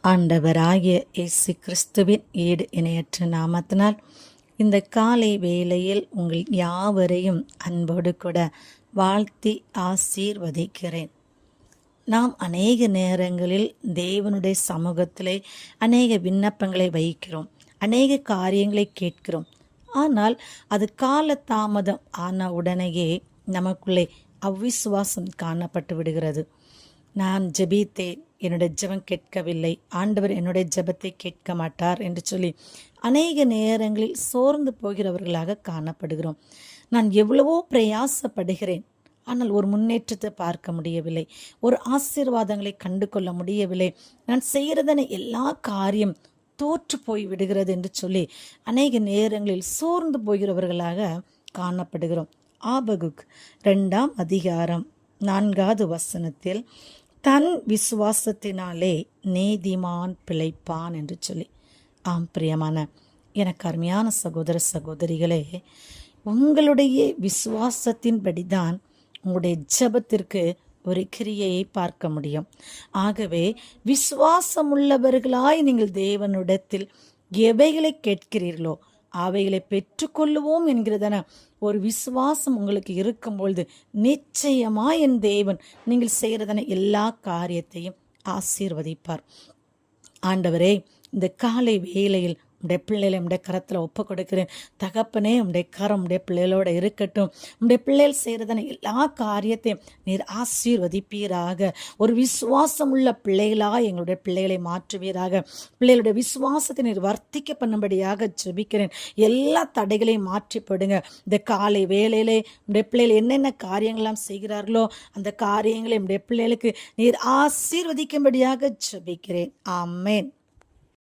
ஆண்டவராகிய இயேசு கிறிஸ்துவின் ஈடு இணையற்ற நாமத்தினால் இந்த காலை வேளையில் உங்கள் யாவரையும் அன்போடு கூட வாழ்த்தி ஆசீர்வதிக்கிறேன். நாம் அநேக நேரங்களில் தேவனுடைய சமூகத்திலே அநேக விண்ணப்பங்களை வைக்கிறோம், அநேக காரியங்களை கேட்கிறோம். ஆனால் அது கால தாமதம் ஆன உடனேயே நமக்குள்ளே அவ்விசுவாசம் காணப்பட்டு விடுகிறது. நான் ஜெபித்தேன், என்னுடைய ஜெபம் கேட்கவில்லை, ஆண்டவர் என்னுடைய ஜெபத்தை கேட்க மாட்டார் என்று சொல்லி அநேக நேரங்களில் சோர்ந்து போகிறவர்களாக காணப்படுகிறோம். நான் எவ்வளவோ பிரயாசப்படுகிறேன், ஆனால் ஒரு முன்னேற்றத்தை பார்க்க முடியவில்லை, ஒரு ஆசீர்வாதங்களை கண்டு கொள்ள முடியவில்லை, நான் செய்கிறதான எல்லா காரியம் தோற்று போய் விடுகிறது என்று சொல்லி அநேக நேரங்களில் சோர்ந்து போகிறவர்களாக காணப்படுகிறோம். ஆபகுக் 2ஆம் அதிகாரம் 4வது வசனத்தில் தன் விசுவாசத்தினாலே நீதிமான் பிழைப்பான் என்று சொல்லி, ஆம் பிரியமான எனக்கு அருமையான சகோதர சகோதரிகளே, உங்களுடைய விசுவாசத்தின்படிதான் உங்களுடைய ஜெபத்திற்கு ஒரு கிரியையை பார்க்க முடியும். ஆகவே விசுவாசமுள்ளவர்களாய் நீங்கள் தேவனிடத்தில் எவைகளை கேட்கிறீர்களோ அவைகளை பெற்றுக்கொள்ளுவோம் என்கிறதான ஒரு விசுவாசம் உங்களுக்கு இருக்கும்பொழுது நிச்சயமாக என் தேவன் நீங்கள் செய்கிறதான எல்லா காரியத்தையும் ஆசீர்வதிப்பார். ஆண்டவரே, இந்த காலை வேளையில் உடைய பிள்ளைகளை உடைய கரத்தில் ஒப்பு கொடுக்கிறேன். தகப்பனே, உடைய கரம் உடைய பிள்ளைகளோட இருக்கட்டும். உடைய பிள்ளைகள் செய்கிறதான எல்லா காரியத்தையும் நீர் ஆசீர்வதிப்பீராக. ஒரு விசுவாசம் உள்ள பிள்ளைகளாக எங்களுடைய பிள்ளைகளை மாற்றுவீராக. பிள்ளைகளுடைய விசுவாசத்தை நீர் வர்த்திக்க பண்ணும்படியாக ஜெபிக்கிறேன். எல்லா தடைகளையும் மாற்றி போடுங்க. இந்த காலை வேளையிலே உடைய பிள்ளைகள் என்னென்ன காரியங்கள்லாம் செய்கிறார்களோ அந்த காரியங்களை உடைய பிள்ளைகளுக்கு நீர் ஆசீர்வதிக்கும்படியாக ஜெபிக்கிறேன். ஆமென்.